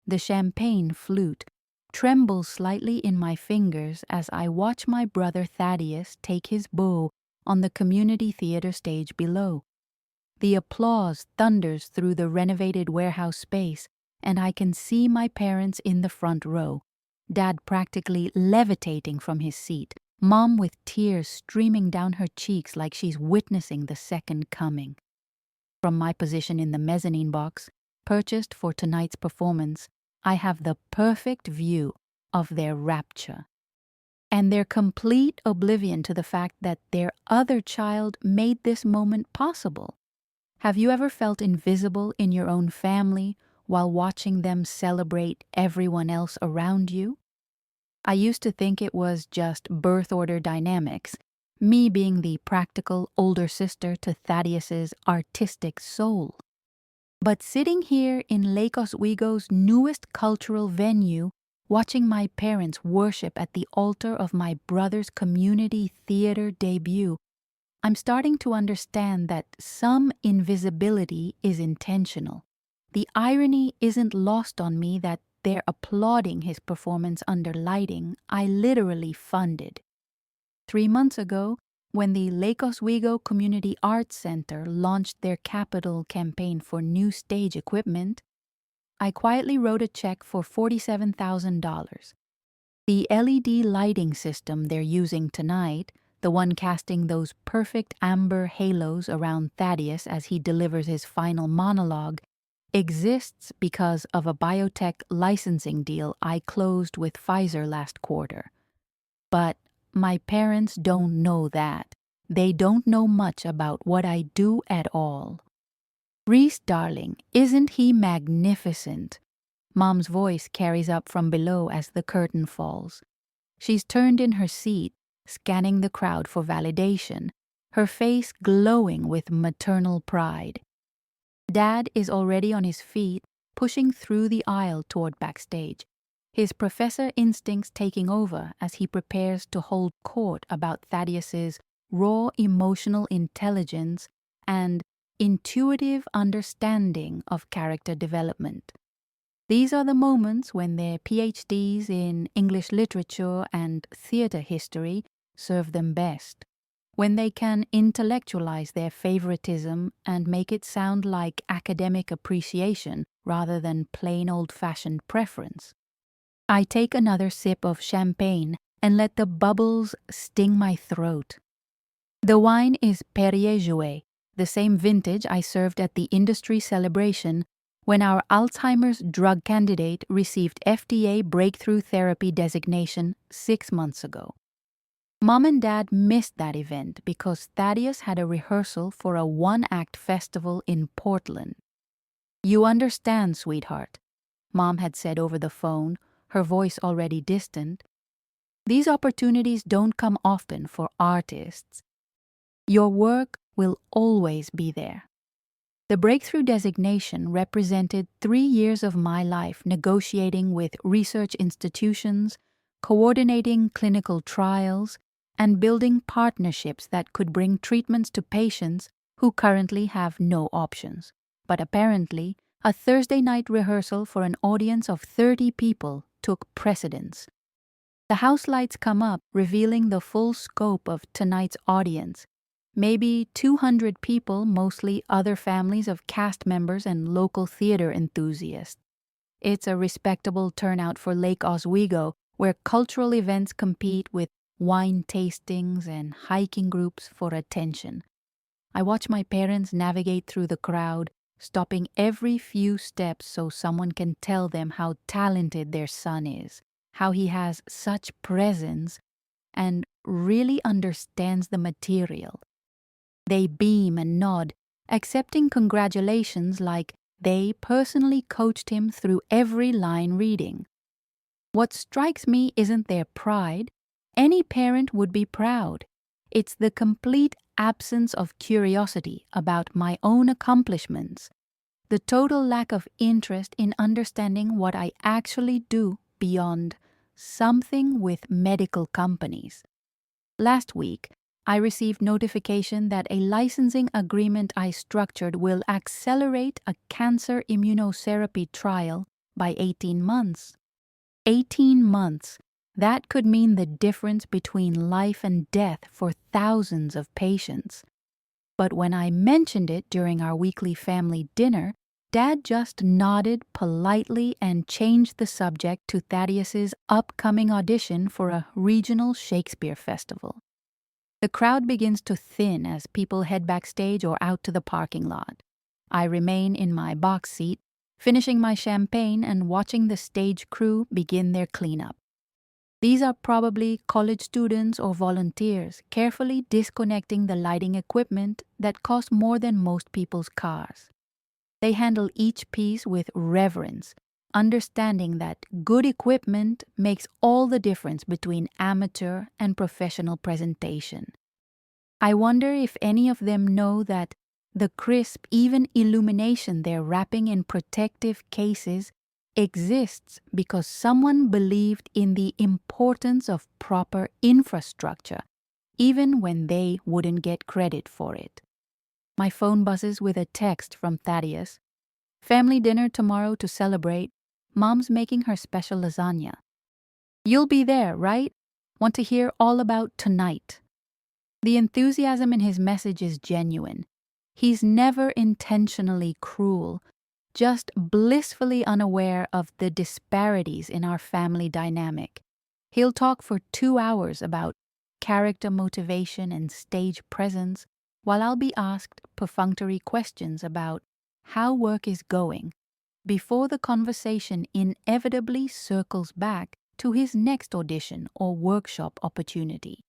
The champagne flute trembles slightly in my fingers as I watch my brother Thaddeus take his bow on the community theater stage below. The applause thunders through the renovated warehouse space, and I can see my parents in the front row, Dad practically levitating from his seat, Mom with tears streaming down her cheeks like she's witnessing the second coming. From my position in the mezzanine box, purchased for tonight's performance, I have the perfect view of their rapture and their complete oblivion to the fact that their other child made this moment possible. Have you ever felt invisible in your own family while watching them celebrate everyone else around you? I used to think it was just birth order dynamics, me being the practical older sister to Thaddeus's artistic soul. But sitting here in Lake Oswego's newest cultural venue, watching my parents worship at the altar of my brother's community theater debut, I'm starting to understand that some invisibility is intentional. The irony isn't lost on me that they're applauding his performance under lighting I literally funded. 3 months ago, when the Lake Oswego Community Arts Center launched their capital campaign for new stage equipment, I quietly wrote a check for $47,000. The LED lighting system they're using tonight, the one casting those perfect amber halos around Thaddeus as he delivers his final monologue, exists because of a biotech licensing deal I closed with Pfizer last quarter. But my parents don't know that. They don't know much about what I do at all. Reese, darling, isn't he magnificent? Mom's voice carries up from below as the curtain falls. She's turned in her seat, scanning the crowd for validation, her face glowing with maternal pride. Dad is already on his feet, pushing through the aisle toward backstage, his professor instincts taking over as he prepares to hold court about Thaddeus's raw emotional intelligence and intuitive understanding of character development. These are the moments when their PhDs in English literature and theater history serve them best, when they can intellectualize their favoritism and make it sound like academic appreciation rather than plain old-fashioned preference. I take another sip of champagne and let the bubbles sting my throat. The wine is Perrier Jouet, the same vintage I served at the industry celebration when our Alzheimer's drug candidate received FDA breakthrough therapy designation 6 months ago. Mom and Dad missed that event because Thaddeus had a rehearsal for a one-act festival in Portland. "You understand, sweetheart," Mom had said over the phone, her voice already distant. "These opportunities don't come often for artists. Your work will always be there." The breakthrough designation represented 3 years of my life negotiating with research institutions, coordinating clinical trials, and building partnerships that could bring treatments to patients who currently have no options. But apparently, a Thursday night rehearsal for an audience of 30 people took precedence. The house lights come up, revealing the full scope of tonight's audience. Maybe 200 people, mostly other families of cast members and local theater enthusiasts. It's a respectable turnout for Lake Oswego, where cultural events compete with wine tastings and hiking groups for attention. I watch my parents navigate through the crowd, stopping every few steps so someone can tell them how talented their son is, how he has such presence and really understands the material. They beam and nod, accepting congratulations like they personally coached him through every line reading. What strikes me isn't their pride. Any parent would be proud. It's the complete absence of curiosity about my own accomplishments, the total lack of interest in understanding what I actually do beyond something with medical companies. Last week, I received notification that a licensing agreement I structured will accelerate a cancer immunotherapy trial by 18 months. 18 months. That could mean the difference between life and death for thousands of patients. But when I mentioned it during our weekly family dinner, Dad just nodded politely and changed the subject to Thaddeus's upcoming audition for a regional Shakespeare festival. The crowd begins to thin as people head backstage or out to the parking lot. I remain in my box seat, finishing my champagne and watching the stage crew begin their cleanup. These are probably college students or volunteers, carefully disconnecting the lighting equipment that costs more than most people's cars. They handle each piece with reverence, understanding that good equipment makes all the difference between amateur and professional presentation. I wonder if any of them know that the crisp, even illumination they're wrapping in protective cases exists because someone believed in the importance of proper infrastructure, even when they wouldn't get credit for it. My phone buzzes with a text from Thaddeus. Family dinner tomorrow to celebrate. Mom's making her special lasagna. You'll be there, right? Want to hear all about tonight. The enthusiasm in his message is genuine. He's never intentionally cruel, just blissfully unaware of the disparities in our family dynamic. He'll talk for 2 hours about character motivation and stage presence, while I'll be asked perfunctory questions about how work is going, before the conversation inevitably circles back to his next audition or workshop opportunity.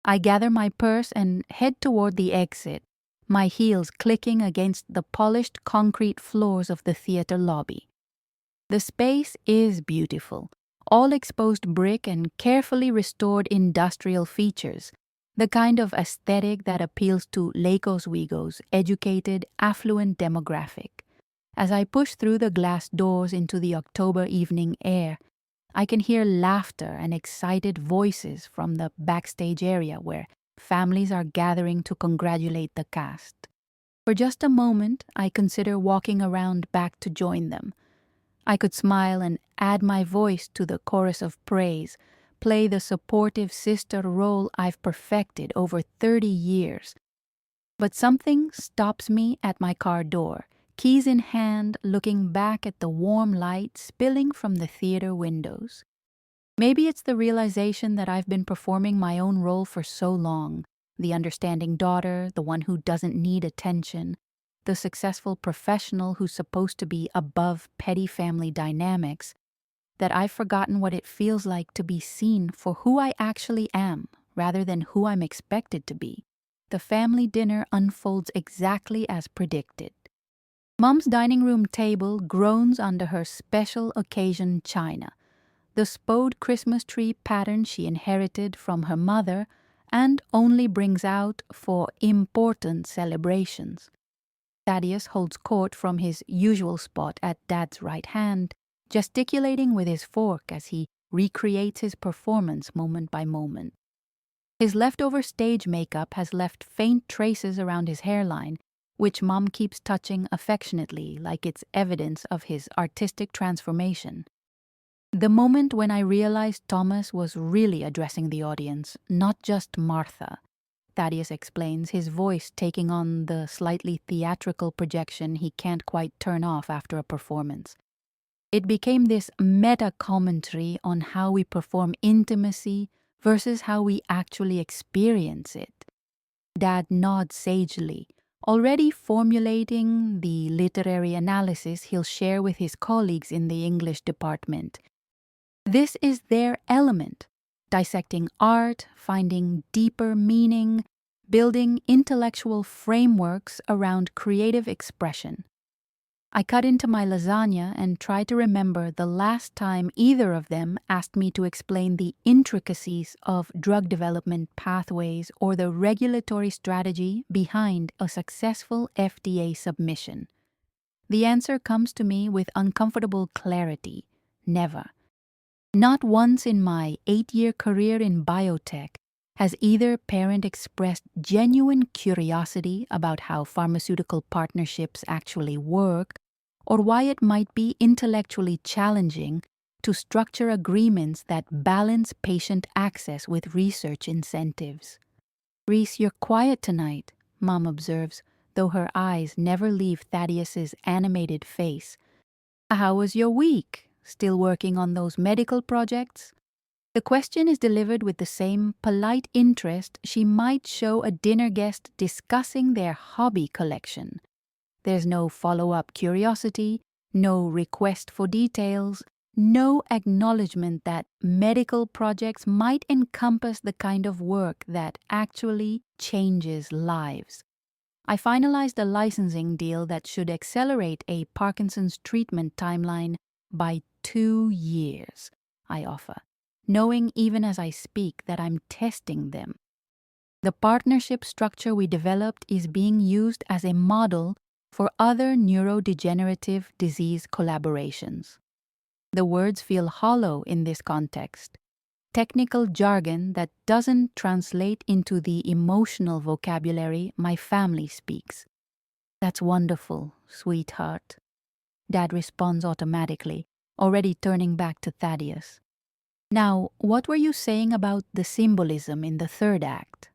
I gather my purse and head toward the exit, my heels clicking against the polished concrete floors of the theater lobby. The space is beautiful, all exposed brick and carefully restored industrial features, the kind of aesthetic that appeals to Lagos Wigo's educated, affluent demographic. As I push through the glass doors into the October evening air, I can hear laughter and excited voices from the backstage area where families are gathering to congratulate the cast. For just a moment, I consider walking around back to join them. I could smile and add my voice to the chorus of praise, play the supportive sister role I've perfected over 30 years. But something stops me at my car door, keys in hand, looking back at the warm light spilling from the theater windows. Maybe it's the realization that I've been performing my own role for so long, the understanding daughter, the one who doesn't need attention, the successful professional who's supposed to be above petty family dynamics, that I've forgotten what it feels like to be seen for who I actually am, rather than who I'm expected to be. The family dinner unfolds exactly as predicted. Mom's dining room table groans under her special occasion china, the spode Christmas tree pattern she inherited from her mother and only brings out for important celebrations. Thaddeus holds court from his usual spot at Dad's right hand, gesticulating with his fork as he recreates his performance moment by moment. His leftover stage makeup has left faint traces around his hairline, which Mom keeps touching affectionately like it's evidence of his artistic transformation. The moment when I realized Thomas was really addressing the audience, not just Martha, Thaddeus explains, his voice taking on the slightly theatrical projection he can't quite turn off after a performance. It became this meta-commentary on how we perform intimacy versus how we actually experience it. Dad nods sagely, already formulating the literary analysis he'll share with his colleagues in the English department. This is their element, dissecting art, finding deeper meaning, building intellectual frameworks around creative expression. I cut into my lasagna and try to remember the last time either of them asked me to explain the intricacies of drug development pathways or the regulatory strategy behind a successful FDA submission. The answer comes to me with uncomfortable clarity: never. Not once in my 8-year career in biotech has either parent expressed genuine curiosity about how pharmaceutical partnerships actually work, or why it might be intellectually challenging to structure agreements that balance patient access with research incentives. "Reese, you're quiet tonight," Mom observes, though her eyes never leave Thaddeus's animated face. "How was your week? Still working on those medical projects?" The question is delivered with the same polite interest she might show a dinner guest discussing their hobby collection. There's no follow-up curiosity, no request for details, no acknowledgement that medical projects might encompass the kind of work that actually changes lives. "I finalized a licensing deal that should accelerate a Parkinson's treatment timeline by 2 years, I offer, knowing even as I speak that I'm testing them. The partnership structure we developed is being used as a model for other neurodegenerative disease collaborations." The words feel hollow in this context, technical jargon that doesn't translate into the emotional vocabulary my family speaks. "That's wonderful, sweetheart," Dad responds automatically, already turning back to Thaddeus. "Now, what were you saying about the symbolism in the third act?"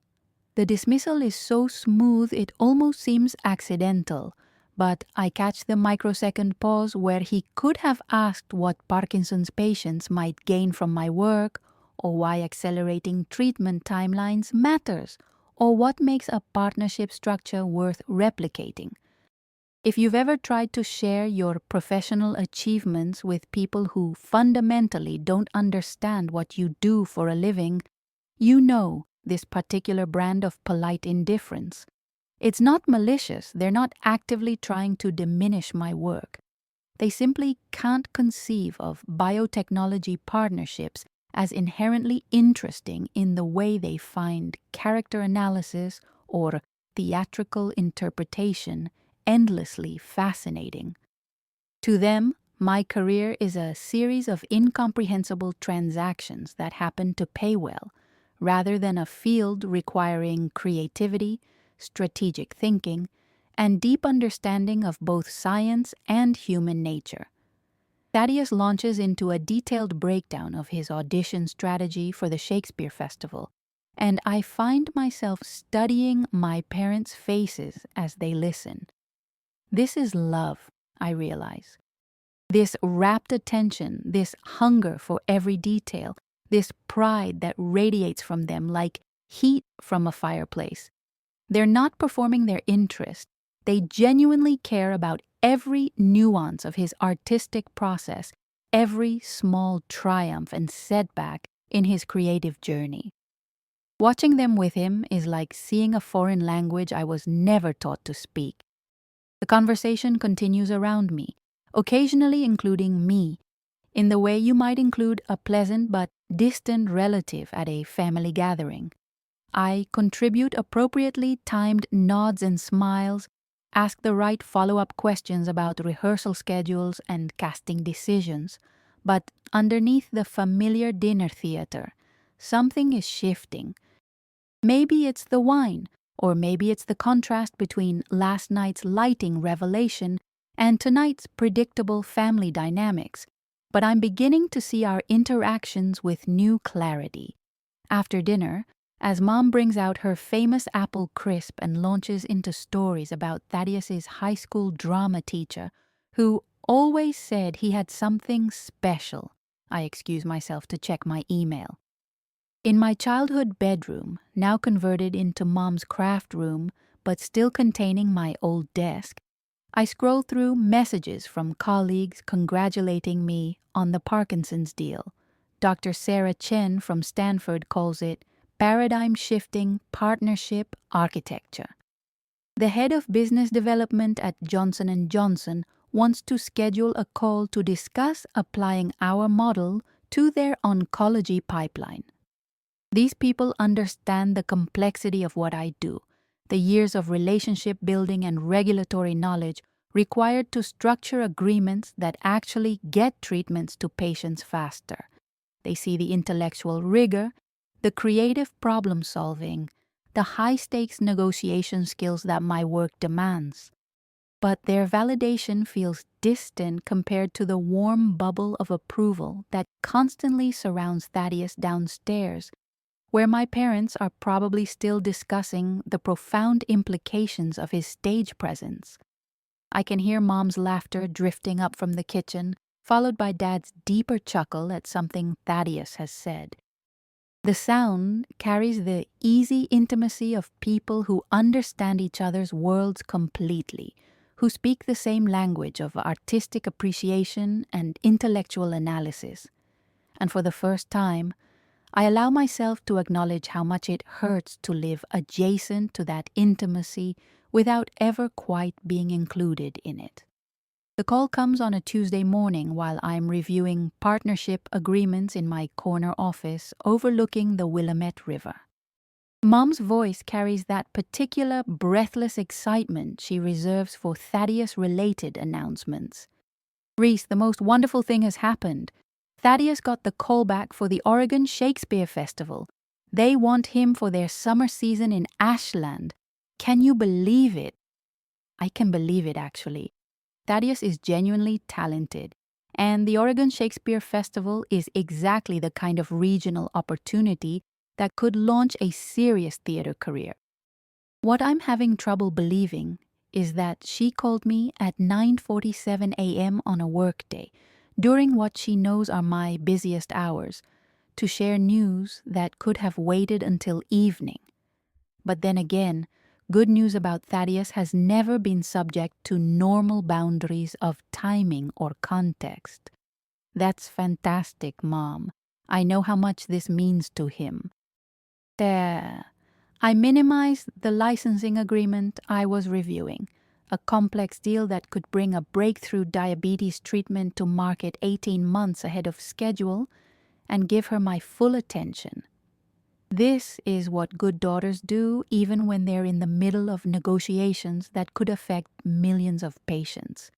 The dismissal is so smooth it almost seems accidental, but I catch the microsecond pause where he could have asked what Parkinson's patients might gain from my work, or why accelerating treatment timelines matters, or what makes a partnership structure worth replicating. If you've ever tried to share your professional achievements with people who fundamentally don't understand what you do for a living, you know this particular brand of polite indifference. It's not malicious, they're not actively trying to diminish my work. They simply can't conceive of biotechnology partnerships as inherently interesting in the way they find character analysis or theatrical interpretation endlessly fascinating. To them, my career is a series of incomprehensible transactions that happen to pay well, rather than a field requiring creativity, strategic thinking, and deep understanding of both science and human nature. Thaddeus launches into a detailed breakdown of his audition strategy for the Shakespeare Festival, and I find myself studying my parents' faces as they listen. This is love, I realize. This rapt attention, this hunger for every detail, this pride that radiates from them like heat from a fireplace. They're not performing their interest. They genuinely care about every nuance of his artistic process, every small triumph and setback in his creative journey. Watching them with him is like seeing a foreign language I was never taught to speak. The conversation continues around me, occasionally including me, in the way you might include a pleasant but distant relative at a family gathering. I contribute appropriately timed nods and smiles, ask the right follow-up questions about rehearsal schedules and casting decisions, but underneath the familiar dinner theater, something is shifting. Maybe it's the wine, or maybe it's the contrast between last night's lighting revelation and tonight's predictable family dynamics, but I'm beginning to see our interactions with new clarity. After dinner, as Mom brings out her famous apple crisp and launches into stories about Thaddeus's high school drama teacher, who always said he had something special, I excuse myself to check my email. In my childhood bedroom, now converted into Mom's craft room, but still containing my old desk, I scroll through messages from colleagues congratulating me on the Parkinson's deal. Dr. Sarah Chen from Stanford calls it paradigm-shifting partnership architecture. The head of business development at Johnson & Johnson wants to schedule a call to discuss applying our model to their oncology pipeline. These people understand the complexity of what I do, the years of relationship building and regulatory knowledge required to structure agreements that actually get treatments to patients faster. They see the intellectual rigor, the creative problem solving, the high-stakes negotiation skills that my work demands. But their validation feels distant compared to the warm bubble of approval that constantly surrounds Thaddeus downstairs, where my parents are probably still discussing the profound implications of his stage presence. I can hear Mom's laughter drifting up from the kitchen, followed by Dad's deeper chuckle at something Thaddeus has said. The sound carries the easy intimacy of people who understand each other's worlds completely, who speak the same language of artistic appreciation and intellectual analysis. And for the first time, I allow myself to acknowledge how much it hurts to live adjacent to that intimacy without ever quite being included in it. The call comes on a Tuesday morning while I'm reviewing partnership agreements in my corner office overlooking the Willamette River. Mom's voice carries that particular breathless excitement she reserves for Thaddeus-related announcements. "Reese, the most wonderful thing has happened. Thaddeus got the callback for the Oregon Shakespeare Festival. They want him for their summer season in Ashland. Can you believe it?" I can believe it, actually. Thaddeus is genuinely talented, and the Oregon Shakespeare Festival is exactly the kind of regional opportunity that could launch a serious theater career. What I'm having trouble believing is that she called me at 9:47 a.m. on a workday, during what she knows are my busiest hours, to share news that could have waited until evening. But then again, good news about Thaddeus has never been subject to normal boundaries of timing or context. That's fantastic, Mom. I know how much this means to him. I minimized the licensing agreement I was reviewing, a complex deal that could bring a breakthrough diabetes treatment to market 18 months ahead of schedule, and give her my full attention. This is what good daughters do even when they're in the middle of negotiations that could affect millions of patients.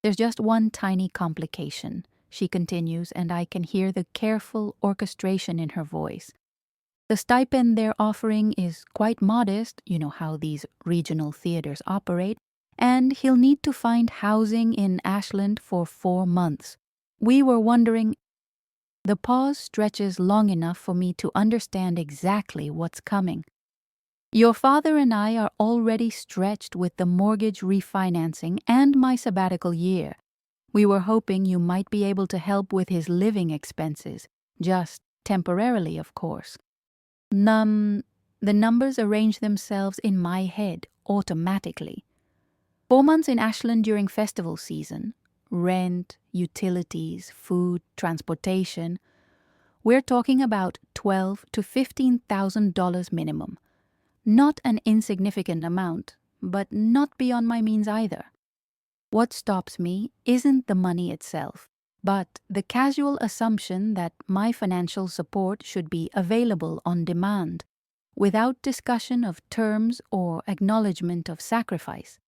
"There's just one tiny complication," she continues, and I can hear the careful orchestration in her voice. "The stipend they're offering is quite modest, you know how these regional theaters operate, and he'll need to find housing in Ashland for 4 months. We were wondering—" The pause stretches long enough for me to understand exactly what's coming. "Your father and I are already stretched with the mortgage refinancing and my sabbatical year. We were hoping you might be able to help with his living expenses, just temporarily, of course." The numbers arrange themselves in my head automatically. 4 months in Ashland during festival season, rent, utilities, food, transportation. We're talking about $12,000 to $15,000 minimum. Not an insignificant amount, but not beyond my means either. What stops me isn't the money itself, but the casual assumption that my financial support should be available on demand, without discussion of terms or acknowledgement of sacrifice.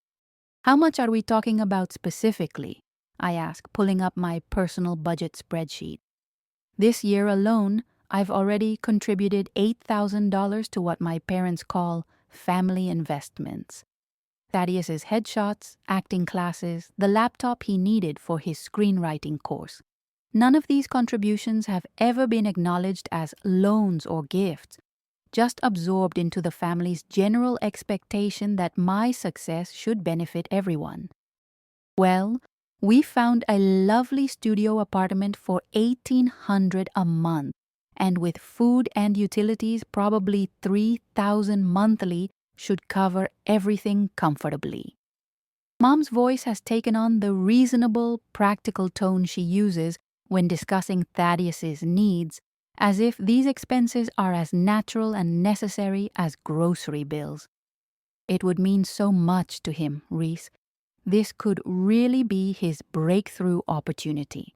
"How much are we talking about specifically?" I ask, pulling up my personal budget spreadsheet. This year alone, I've already contributed $8,000 to what my parents call family investments. Thaddeus's headshots, acting classes, the laptop he needed for his screenwriting course. None of these contributions have ever been acknowledged as loans or gifts, just absorbed into the family's general expectation that my success should benefit everyone. Well, we found a lovely studio apartment for $1,800 a month, and with food and utilities probably $3,000 monthly should cover everything comfortably. Mom's voice has taken on the reasonable, practical tone she uses when discussing Thaddeus's needs, as if these expenses are as natural and necessary as grocery bills. It would mean so much to him, Reese. This could really be his breakthrough opportunity.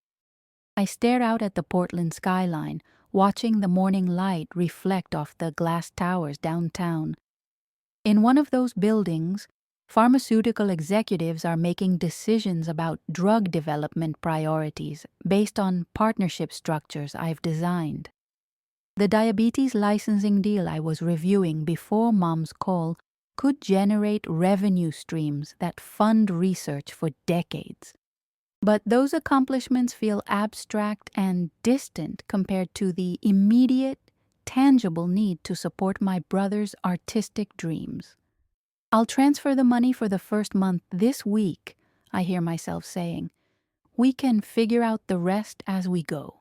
I stare out at the Portland skyline, watching the morning light reflect off the glass towers downtown. In one of those buildings, pharmaceutical executives are making decisions about drug development priorities based on partnership structures I've designed. The diabetes licensing deal I was reviewing before Mom's call could generate revenue streams that fund research for decades. But those accomplishments feel abstract and distant compared to the immediate, tangible need to support my brother's artistic dreams. "I'll transfer the money for the first month this week," I hear myself saying. "We can figure out the rest as we go."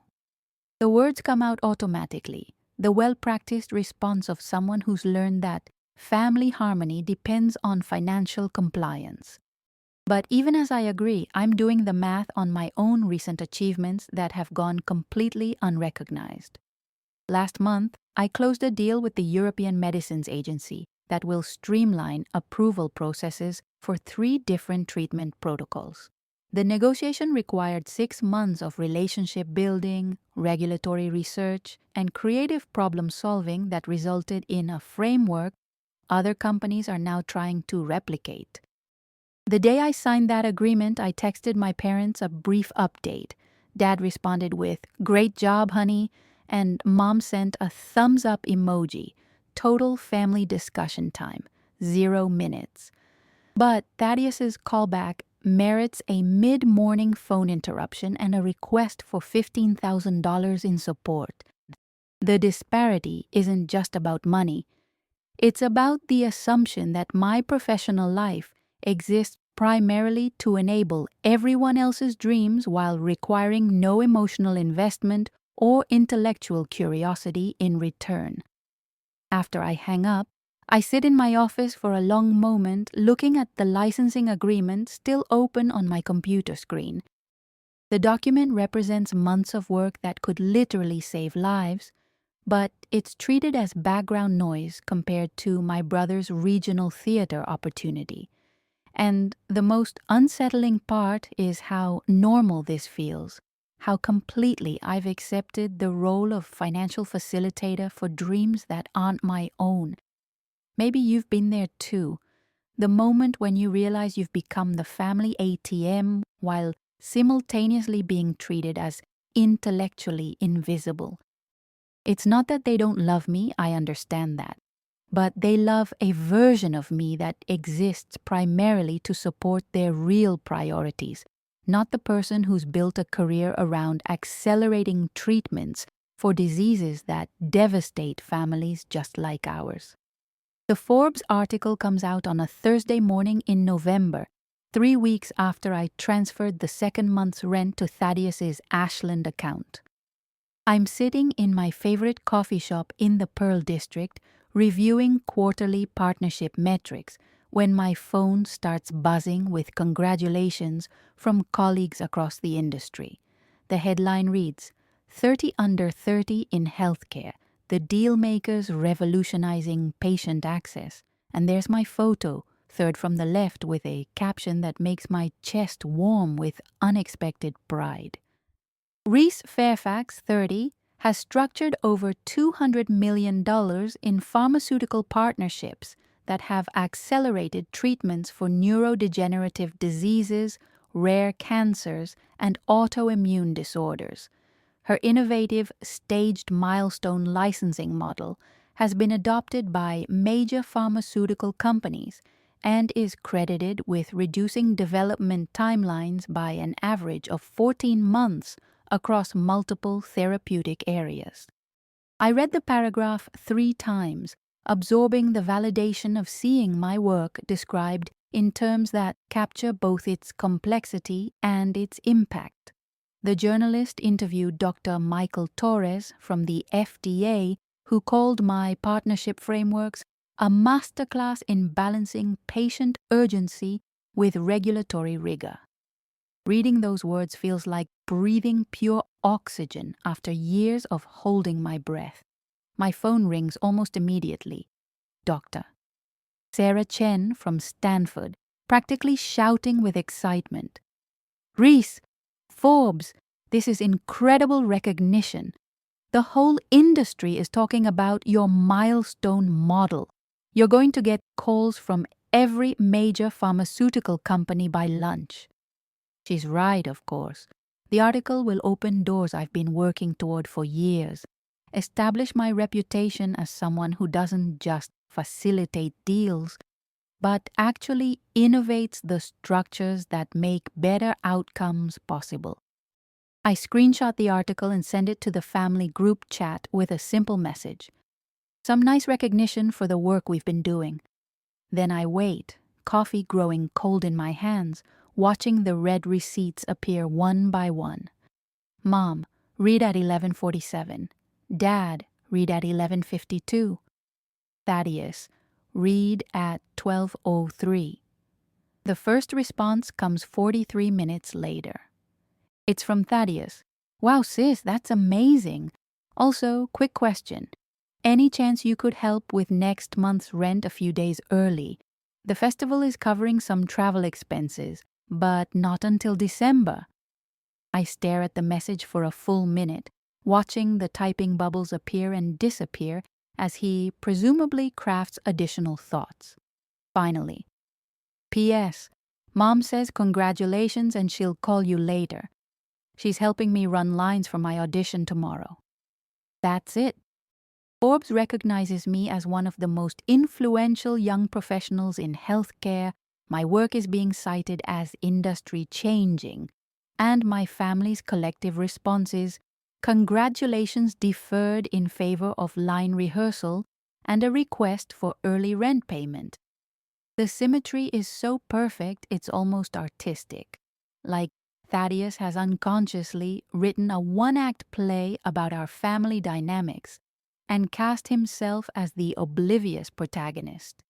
The words come out automatically, the well-practiced response of someone who's learned that family harmony depends on financial compliance. But even as I agree, I'm doing the math on my own recent achievements that have gone completely unrecognized. Last month, I closed a deal with the European Medicines Agency that will streamline approval processes for 3 different treatment protocols. The negotiation required 6 months of relationship building, regulatory research, and creative problem solving that resulted in a framework other companies are now trying to replicate. The day I signed that agreement, I texted my parents a brief update. Dad responded with, "Great job, honey," and Mom sent a thumbs up emoji. Total family discussion time, 0 minutes. But Thaddeus's callback merits a mid-morning phone interruption and a request for $15,000 in support. The disparity isn't just about money. It's about the assumption that my professional life exists primarily to enable everyone else's dreams while requiring no emotional investment or intellectual curiosity in return. After I hang up, I sit in my office for a long moment looking at the licensing agreement still open on my computer screen. The document represents months of work that could literally save lives, but it's treated as background noise compared to my brother's regional theater opportunity. And the most unsettling part is how normal this feels, how completely I've accepted the role of financial facilitator for dreams that aren't my own. Maybe you've been there too, the moment when you realize you've become the family ATM while simultaneously being treated as intellectually invisible. It's not that they don't love me, I understand that. But they love a version of me that exists primarily to support their real priorities, not the person who's built a career around accelerating treatments for diseases that devastate families just like ours. The Forbes article comes out on a Thursday morning in November, 3 weeks after I transferred the second month's rent to Thaddeus's Ashland account. I'm sitting in my favorite coffee shop in the Pearl District, reviewing quarterly partnership metrics when my phone starts buzzing with congratulations from colleagues across the industry. The headline reads, "30 under 30 in healthcare, the deal makers revolutionizing patient access." And there's my photo, third from the left, with a caption that makes my chest warm with unexpected pride. Reese Fairfax, 30, has structured over $200 million in pharmaceutical partnerships that have accelerated treatments for neurodegenerative diseases, rare cancers, and autoimmune disorders. Her innovative staged milestone licensing model has been adopted by major pharmaceutical companies and is credited with reducing development timelines by an average of 14 months across multiple therapeutic areas. I read the paragraph 3 times, absorbing the validation of seeing my work described in terms that capture both its complexity and its impact. The journalist interviewed Dr. Michael Torres from the FDA, who called my partnership frameworks a masterclass in balancing patient urgency with regulatory rigor. Reading those words feels like breathing pure oxygen after years of holding my breath. My phone rings almost immediately. Doctor. Sarah Chen from Stanford, practically shouting with excitement. "Reese, Forbes, this is incredible recognition. The whole industry is talking about your milestone model. You're going to get calls from every major pharmaceutical company by lunch." She's right, of course. The article will open doors I've been working toward for years, establish my reputation as someone who doesn't just facilitate deals, but actually innovates the structures that make better outcomes possible. I screenshot the article and send it to the family group chat with a simple message. Some nice recognition for the work we've been doing. Then I wait, coffee growing cold in my hands, watching the red receipts appear one by one. Mom, read at 11:47. Dad, read at 11:52. Thaddeus, read at 12:03. The first response comes 43 minutes later. It's from Thaddeus. Wow, sis, that's amazing. Also, quick question. Any chance you could help with next month's rent a few days early? The festival is covering some travel expenses, but not until December. I stare at the message for a full minute, watching the typing bubbles appear and disappear as he presumably crafts additional thoughts. Finally, P.S. Mom says congratulations and she'll call you later. She's helping me run lines for my audition tomorrow. That's it. Forbes recognizes me as one of the most influential young professionals in healthcare. My work is being cited as industry-changing, and my family's collective response is congratulations deferred in favor of line rehearsal and a request for early rent payment. The symmetry is so perfect it's almost artistic, like Thaddeus has unconsciously written a one-act play about our family dynamics and cast himself as the oblivious protagonist.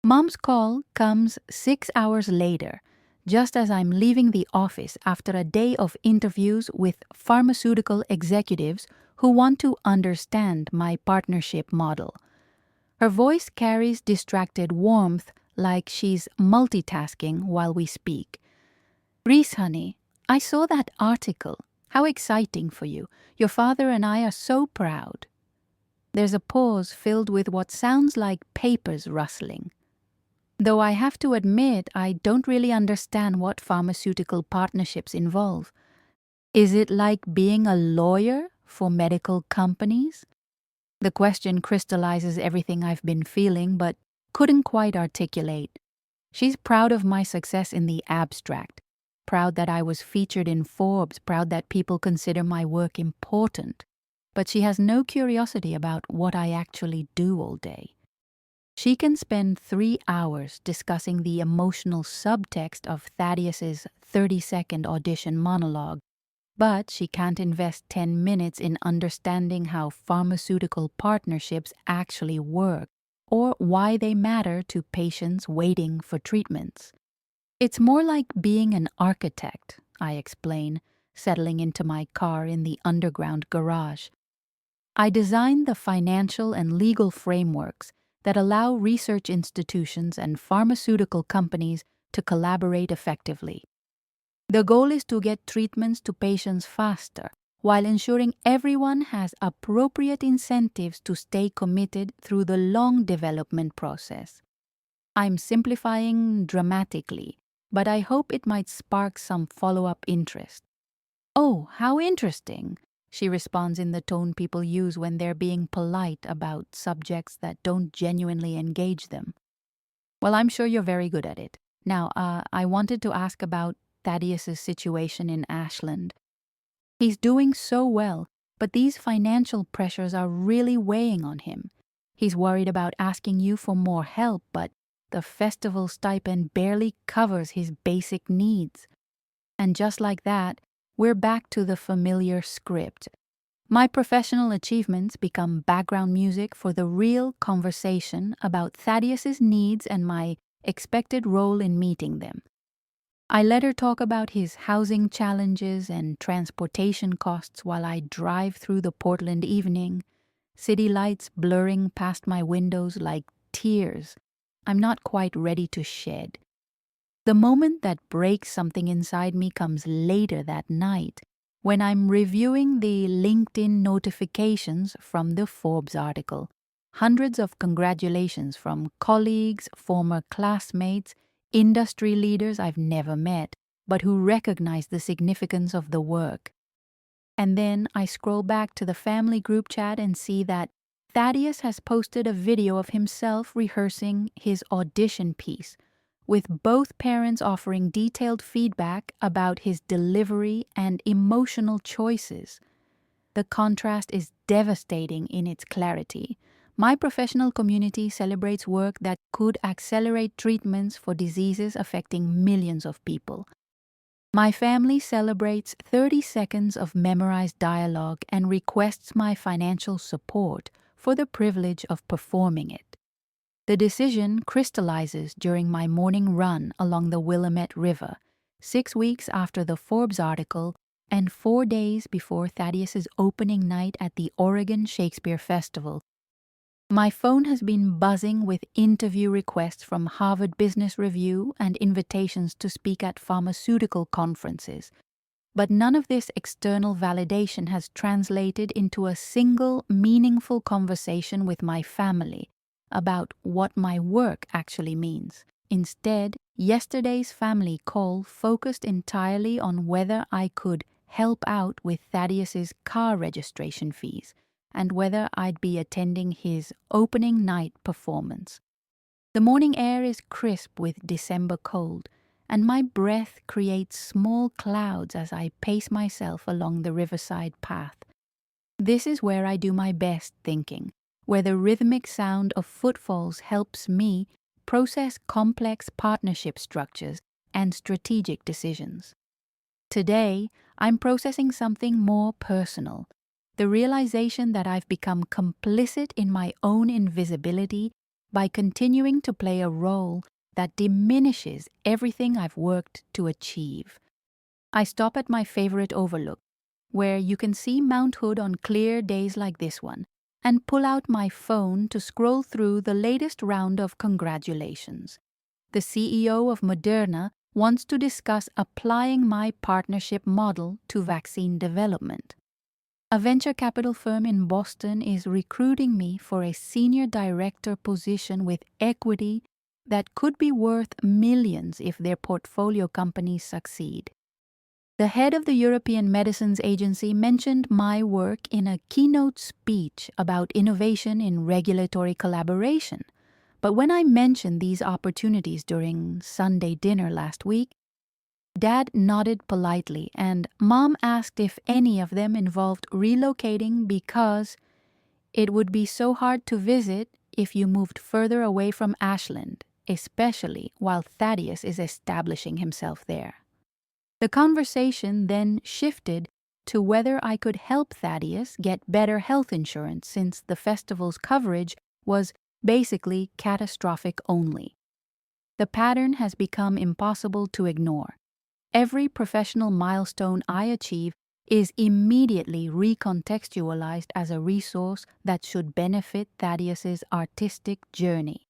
Mom's call comes 6 hours later, just as I'm leaving the office after a day of interviews with pharmaceutical executives who want to understand my partnership model. Her voice carries distracted warmth like she's multitasking while we speak. Reese, honey, I saw that article. How exciting for you. Your father and I are so proud. There's a pause filled with what sounds like papers rustling. Though I have to admit I don't really understand what pharmaceutical partnerships involve. Is it like being a lawyer for medical companies? The question crystallizes everything I've been feeling but couldn't quite articulate. She's proud of my success in the abstract, proud that I was featured in Forbes, proud that people consider my work important. But she has no curiosity about what I actually do all day. She can spend 3 hours discussing the emotional subtext of Thaddeus's 30-second audition monologue, but she can't invest 10 minutes in understanding how pharmaceutical partnerships actually work or why they matter to patients waiting for treatments. It's more like being an architect, I explain, settling into my car in the underground garage. I design the financial and legal frameworks that allow research institutions and pharmaceutical companies to collaborate effectively. The goal is to get treatments to patients faster, while ensuring everyone has appropriate incentives to stay committed through the long development process. I'm simplifying dramatically, but I hope it might spark some follow-up interest. Oh, how interesting, she responds in the tone people use when they're being polite about subjects that don't genuinely engage them. Well, I'm sure you're very good at it. Now, I wanted to ask about Thaddeus's situation in Ashland. He's doing so well, but these financial pressures are really weighing on him. He's worried about asking you for more help, but the festival stipend barely covers his basic needs. And just like that, we're back to the familiar script. My professional achievements become background music for the real conversation about Thaddeus's needs and my expected role in meeting them. I let her talk about his housing challenges and transportation costs while I drive through the Portland evening, city lights blurring past my windows like tears I'm not quite ready to shed. The moment that breaks something inside me comes later that night, when I'm reviewing the LinkedIn notifications from the Forbes article. Hundreds of congratulations from colleagues, former classmates, industry leaders I've never met, but who recognize the significance of the work. And then I scroll back to the family group chat and see that Thaddeus has posted a video of himself rehearsing his audition piece, with both parents offering detailed feedback about his delivery and emotional choices. The contrast is devastating in its clarity. My professional community celebrates work that could accelerate treatments for diseases affecting millions of people. My family celebrates 30 seconds of memorized dialogue and requests my financial support for the privilege of performing it. The decision crystallizes during my morning run along the Willamette River, 6 weeks after the Forbes article and 4 days before Thaddeus's opening night at the Oregon Shakespeare Festival. My phone has been buzzing with interview requests from Harvard Business Review and invitations to speak at pharmaceutical conferences. But none of this external validation has translated into a single meaningful conversation with my family about what my work actually means. Instead, yesterday's family call focused entirely on whether I could help out with Thaddeus's car registration fees and whether I'd be attending his opening night performance. The morning air is crisp with December cold, and my breath creates small clouds as I pace myself along the riverside path. This is where I do my best thinking, where the rhythmic sound of footfalls helps me process complex partnership structures and strategic decisions. Today, I'm processing something more personal, the realization that I've become complicit in my own invisibility by continuing to play a role that diminishes everything I've worked to achieve. I stop at my favorite overlook, where you can see Mount Hood on clear days like this one, and pull out my phone to scroll through the latest round of congratulations. The CEO of Moderna wants to discuss applying my partnership model to vaccine development. A venture capital firm in Boston is recruiting me for a senior director position with equity that could be worth millions if their portfolio companies succeed. The head of the European Medicines Agency mentioned my work in a keynote speech about innovation in regulatory collaboration. But when I mentioned these opportunities during Sunday dinner last week, Dad nodded politely, and Mom asked if any of them involved relocating because it would be so hard to visit if you moved further away from Ashland, especially while Thaddeus is establishing himself there. The conversation then shifted to whether I could help Thaddeus get better health insurance since the festival's coverage was basically catastrophic only. The pattern has become impossible to ignore. Every professional milestone I achieve is immediately recontextualized as a resource that should benefit Thaddeus's artistic journey.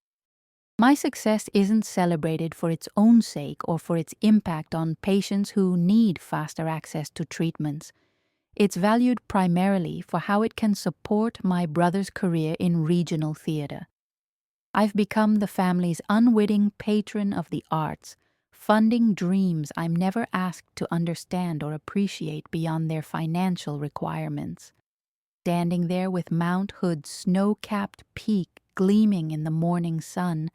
My success isn't celebrated for its own sake or for its impact on patients who need faster access to treatments. It's valued primarily for how it can support my brother's career in regional theater. I've become the family's unwitting patron of the arts, funding dreams I'm never asked to understand or appreciate beyond their financial requirements. Standing there with Mount Hood's snow-capped peak gleaming in the morning sun,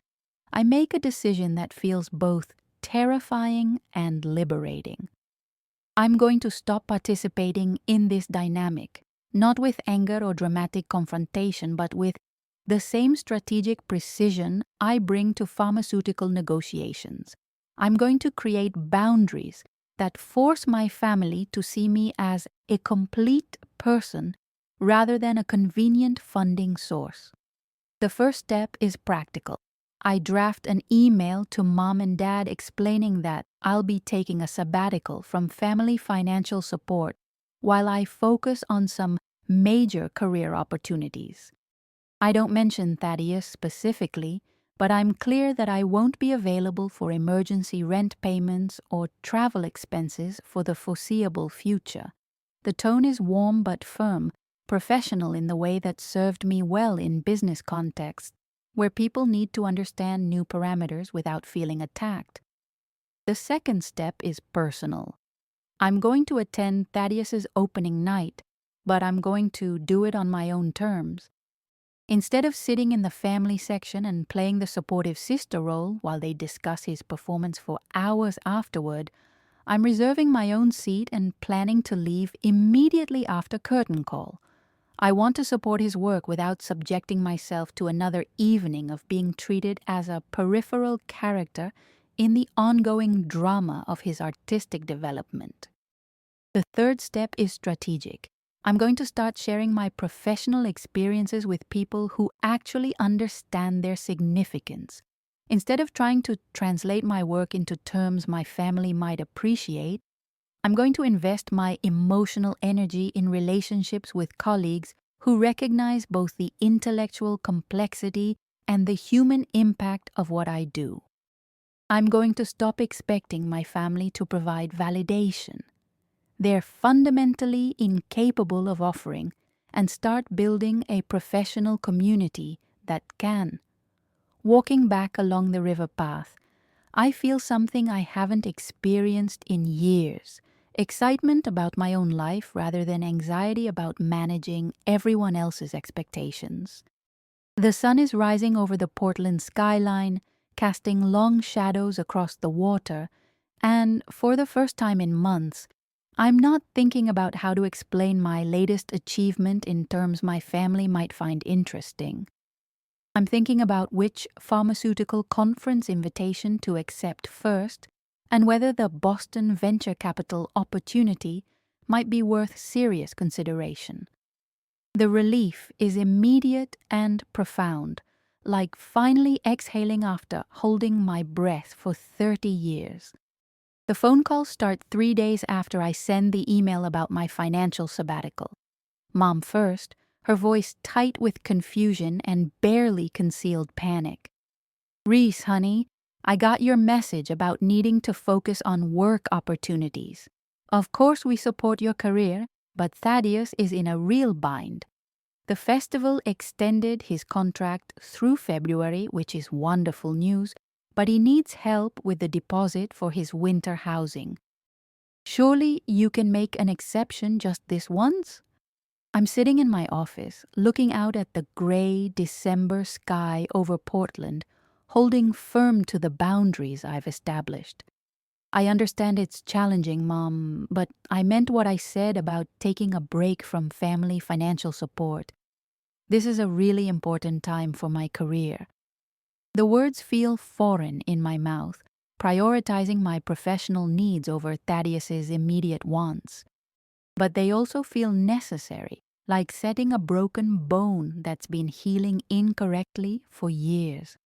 I make a decision that feels both terrifying and liberating. I'm going to stop participating in this dynamic, not with anger or dramatic confrontation, but with the same strategic precision I bring to pharmaceutical negotiations. I'm going to create boundaries that force my family to see me as a complete person rather than a convenient funding source. The first step is practical. I draft an email to Mom and Dad explaining that I'll be taking a sabbatical from family financial support while I focus on some major career opportunities. I don't mention Thaddeus specifically, but I'm clear that I won't be available for emergency rent payments or travel expenses for the foreseeable future. The tone is warm but firm, professional in the way that served me well in business contexts, where people need to understand new parameters without feeling attacked. The second step is personal. I'm going to attend Thaddeus's opening night, but I'm going to do it on my own terms. Instead of sitting in the family section and playing the supportive sister role while they discuss his performance for hours afterward, I'm reserving my own seat and planning to leave immediately after curtain call. I want to support his work without subjecting myself to another evening of being treated as a peripheral character in the ongoing drama of his artistic development. The third step is strategic. I'm going to start sharing my professional experiences with people who actually understand their significance. Instead of trying to translate my work into terms my family might appreciate, I'm going to invest my emotional energy in relationships with colleagues who recognize both the intellectual complexity and the human impact of what I do. I'm going to stop expecting my family to provide validation they're fundamentally incapable of offering, and start building a professional community that can. Walking back along the river path, I feel something I haven't experienced in years. Excitement about my own life rather than anxiety about managing everyone else's expectations. The sun is rising over the Portland skyline, casting long shadows across the water, and for the first time in months, I'm not thinking about how to explain my latest achievement in terms my family might find interesting. I'm thinking about which pharmaceutical conference invitation to accept first and whether the Boston venture capital opportunity might be worth serious consideration. The relief is immediate and profound, like finally exhaling after holding my breath for 30 years. The phone calls start 3 days after I send the email about my financial sabbatical. Mom first, her voice tight with confusion and barely concealed panic. Reese, honey, I got your message about needing to focus on work opportunities. Of course we support your career, but Thaddeus is in a real bind. The festival extended his contract through February, which is wonderful news, but he needs help with the deposit for his winter housing. Surely you can make an exception just this once? I'm sitting in my office, looking out at the gray December sky over Portland, holding firm to the boundaries I've established. I understand it's challenging, Mom, but I meant what I said about taking a break from family financial support. This is a really important time for my career. The words feel foreign in my mouth, prioritizing my professional needs over Thaddeus's immediate wants. But they also feel necessary, like setting a broken bone that's been healing incorrectly for years.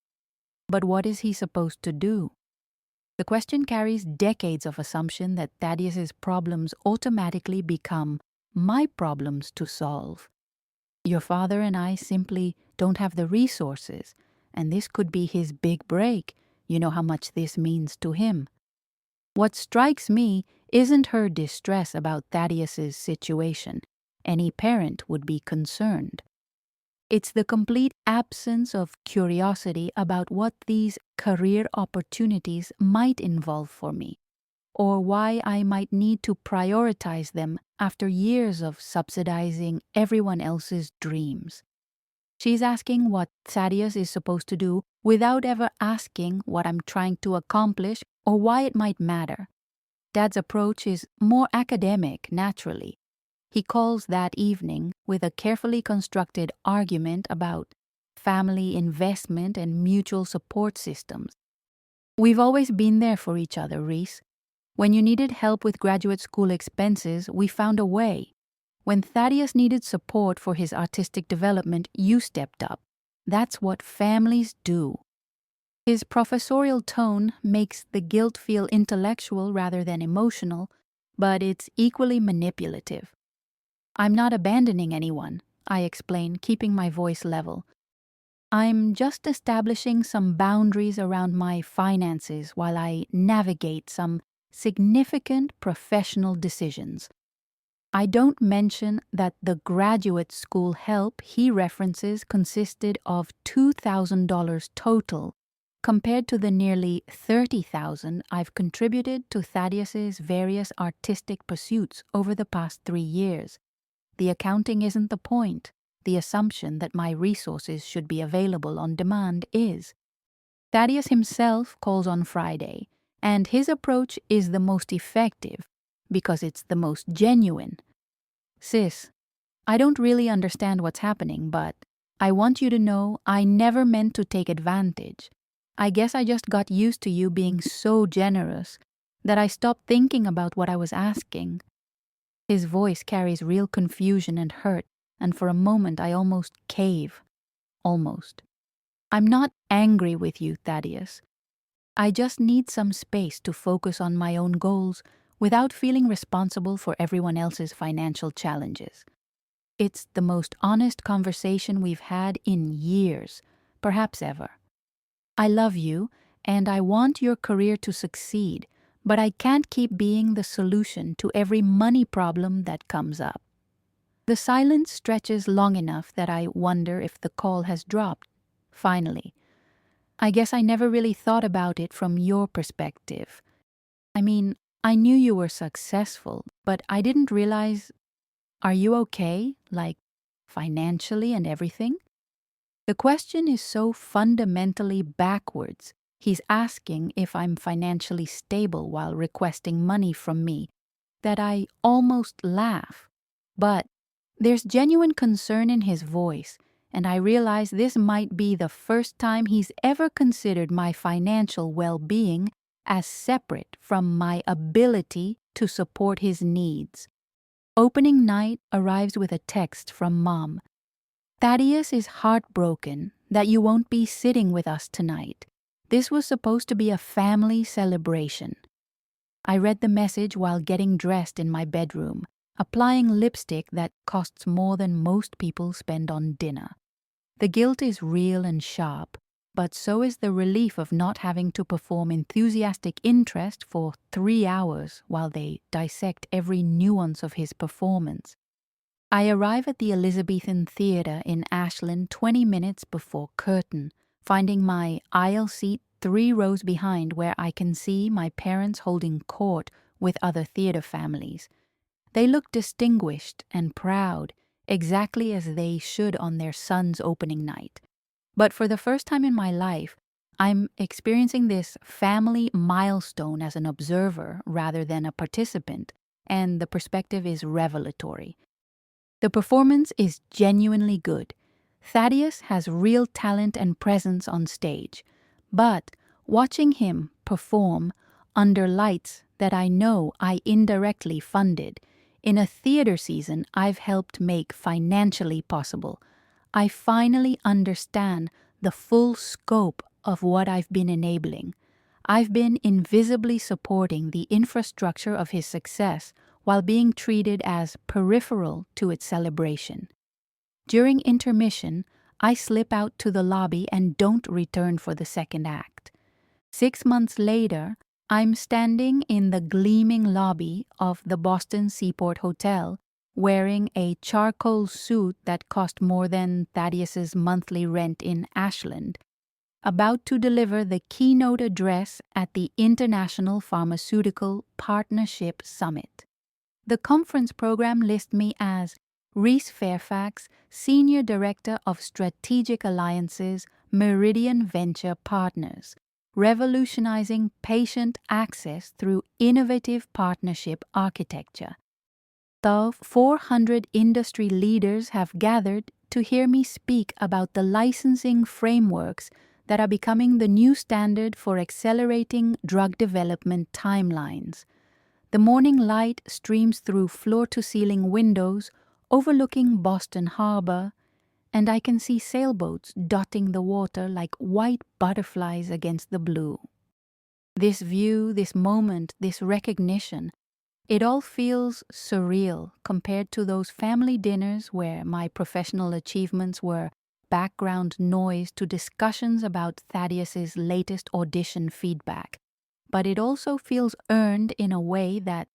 But what is he supposed to do? The question carries decades of assumption that Thaddeus's problems automatically become my problems to solve. Your father and I simply don't have the resources, and this could be his big break. You know how much this means to him. What strikes me isn't her distress about Thaddeus's situation. Any parent would be concerned. It's the complete absence of curiosity about what these career opportunities might involve for me, or why I might need to prioritize them after years of subsidizing everyone else's dreams. She's asking what Thaddeus is supposed to do without ever asking what I'm trying to accomplish or why it might matter. Dad's approach is more academic, naturally. He calls that evening with a carefully constructed argument about family investment and mutual support systems. We've always been there for each other, Reese. When you needed help with graduate school expenses, we found a way. When Thaddeus needed support for his artistic development, you stepped up. That's what families do. His professorial tone makes the guilt feel intellectual rather than emotional, but it's equally manipulative. I'm not abandoning anyone, I explain, keeping my voice level. I'm just establishing some boundaries around my finances while I navigate some significant professional decisions. I don't mention that the graduate school help he references consisted of $2,000 total, compared to the nearly $30,000 I've contributed to Thaddeus's various artistic pursuits over the past 3 years. The accounting isn't the point. the assumption that my resources should be available on demand is. Thaddeus himself calls on Friday, and his approach is the most effective because it's the most genuine. Sis, I don't really understand what's happening, but I want you to know I never meant to take advantage. I guess I just got used to you being so generous that I stopped thinking about what I was asking. His voice carries real confusion and hurt, and for a moment I almost cave. Almost. I'm not angry with you, Thaddeus. I just need some space to focus on my own goals without feeling responsible for everyone else's financial challenges. It's the most honest conversation we've had in years, perhaps ever. I love you, and I want your career to succeed, but I can't keep being the solution to every money problem that comes up. The silence stretches long enough that I wonder if the call has dropped. Finally, I guess I never really thought about it from your perspective. I mean, I knew you were successful, but I didn't realize. Are you okay? Like, financially and everything? The question is so fundamentally backwards. He's asking if I'm financially stable while requesting money from me that I almost laugh. But there's genuine concern in his voice, and I realize this might be the first time he's ever considered my financial well-being as separate from my ability to support his needs. Opening night arrives with a text from Mom. Thaddeus is heartbroken that you won't be sitting with us tonight. This was supposed to be a family celebration. I read the message while getting dressed in my bedroom, applying lipstick that costs more than most people spend on dinner. The guilt is real and sharp, but so is the relief of not having to perform enthusiastic interest for 3 hours while they dissect every nuance of his performance. I arrive at the Elizabethan Theatre in Ashland 20 minutes before curtain, finding my aisle seat 3 rows behind where I can see my parents holding court with other theatre families. They look distinguished and proud, exactly as they should on their son's opening night. But for the first time in my life, I'm experiencing this family milestone as an observer rather than a participant, and the perspective is revelatory. The performance is genuinely good. Thaddeus has real talent and presence on stage, but watching him perform under lights that I know I indirectly funded, in a theater season I've helped make financially possible, I finally understand the full scope of what I've been enabling. I've been invisibly supporting the infrastructure of his success while being treated as peripheral to its celebration. During intermission, I slip out to the lobby and don't return for the second act. 6 months later, I'm standing in the gleaming lobby of the Boston Seaport Hotel, wearing a charcoal suit that cost more than Thaddeus's monthly rent in Ashland, about to deliver the keynote address at the International Pharmaceutical Partnership Summit. The conference program lists me as Reese Fairfax, Senior Director of Strategic Alliances, Meridian Venture Partners, revolutionizing patient access through innovative partnership architecture. The 400 industry leaders have gathered to hear me speak about the licensing frameworks that are becoming the new standard for accelerating drug development timelines. The morning light streams through floor-to-ceiling windows overlooking Boston Harbor, and I can see sailboats dotting the water like white butterflies against the blue. This view, this moment, this recognition, it all feels surreal compared to those family dinners where my professional achievements were background noise to discussions about Thaddeus's latest audition feedback. But it also feels earned in a way that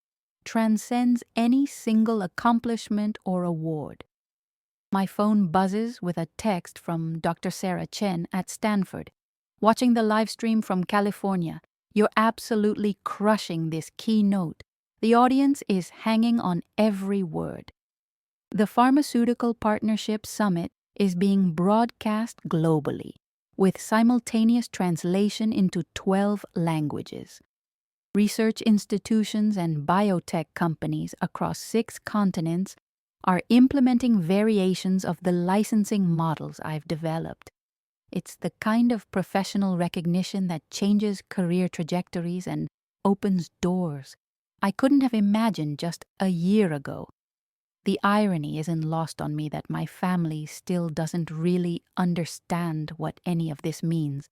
transcends any single accomplishment or award. My phone buzzes with a text from Dr. Sarah Chen at Stanford. Watching the live stream from California, you're absolutely crushing this keynote. The audience is hanging on every word. The Pharmaceutical Partnership Summit is being broadcast globally, with simultaneous translation into 12 languages. Research institutions and biotech companies across 6 continents are implementing variations of the licensing models I've developed. It's the kind of professional recognition that changes career trajectories and opens doors I couldn't have imagined just a year ago. The irony isn't lost on me that my family still doesn't really understand what any of this means.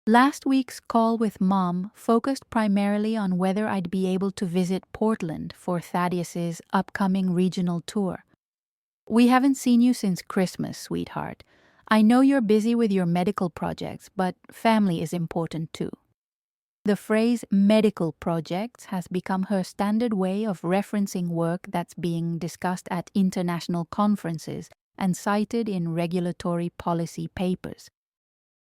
Last week's call with Mom focused primarily on whether I'd be able to visit Portland for Thaddeus's upcoming regional tour. "We haven't seen you since Christmas, sweetheart. I know you're busy with your medical projects, but family is important too." The phrase medical projects has become her standard way of referencing work that's being discussed at international conferences and cited in regulatory policy papers.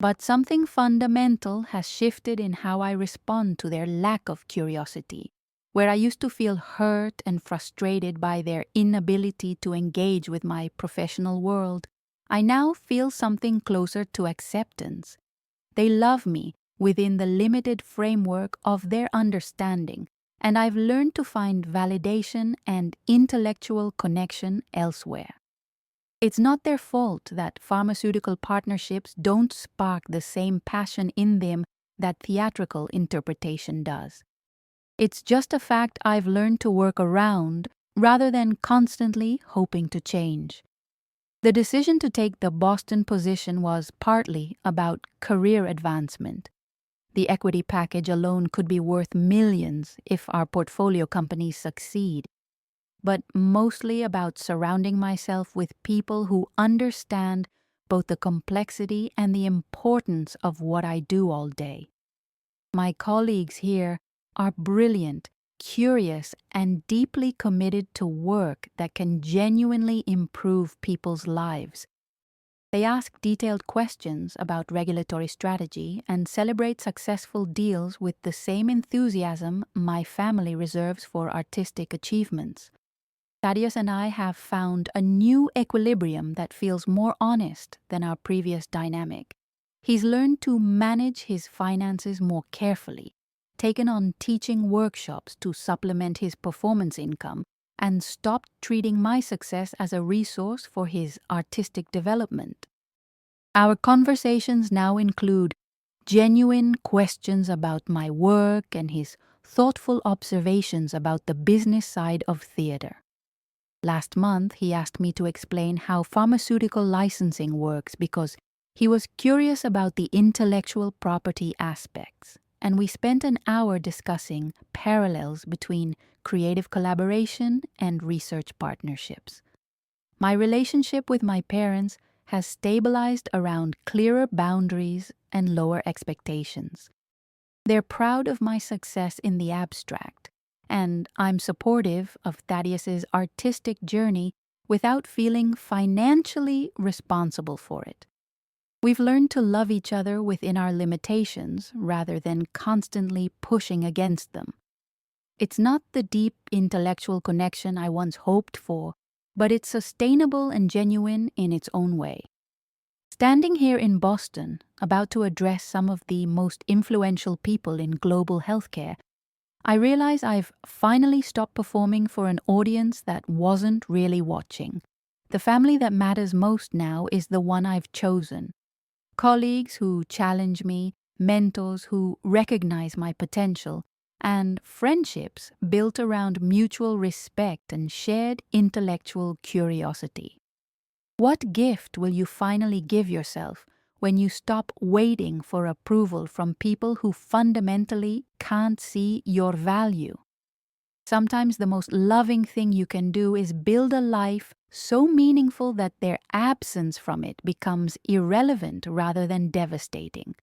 But something fundamental has shifted in how I respond to their lack of curiosity. Where I used to feel hurt and frustrated by their inability to engage with my professional world, I now feel something closer to acceptance. They love me within the limited framework of their understanding, and I've learned to find validation and intellectual connection elsewhere. It's not their fault that pharmaceutical partnerships don't spark the same passion in them that theatrical interpretation does. It's just a fact I've learned to work around rather than constantly hoping to change. The decision to take the Boston position was partly about career advancement. The equity package alone could be worth millions if our portfolio companies succeed, but mostly about surrounding myself with people who understand both the complexity and the importance of what I do all day. My colleagues here are brilliant, curious, and deeply committed to work that can genuinely improve people's lives. They ask detailed questions about regulatory strategy and celebrate successful deals with the same enthusiasm my family reserves for artistic achievements. Thaddeus and I have found a new equilibrium that feels more honest than our previous dynamic. He's learned to manage his finances more carefully, taken on teaching workshops to supplement his performance income, and stopped treating my success as a resource for his artistic development. Our conversations now include genuine questions about my work and his thoughtful observations about the business side of theater. Last month, he asked me to explain how pharmaceutical licensing works because he was curious about the intellectual property aspects, and we spent an hour discussing parallels between creative collaboration and research partnerships. My relationship with my parents has stabilized around clearer boundaries and lower expectations. They're proud of my success in the abstract, and I'm supportive of Thaddeus's artistic journey without feeling financially responsible for it. We've learned to love each other within our limitations rather than constantly pushing against them. It's not the deep intellectual connection I once hoped for, but it's sustainable and genuine in its own way. Standing here in Boston, about to address some of the most influential people in global healthcare, I realize I've finally stopped performing for an audience that wasn't really watching. The family that matters most now is the one I've chosen. Colleagues who challenge me, mentors who recognize my potential, and friendships built around mutual respect and shared intellectual curiosity. What gift will you finally give yourself when you stop waiting for approval from people who fundamentally can't see your value? Sometimes the most loving thing you can do is build a life so meaningful that their absence from it becomes irrelevant rather than devastating.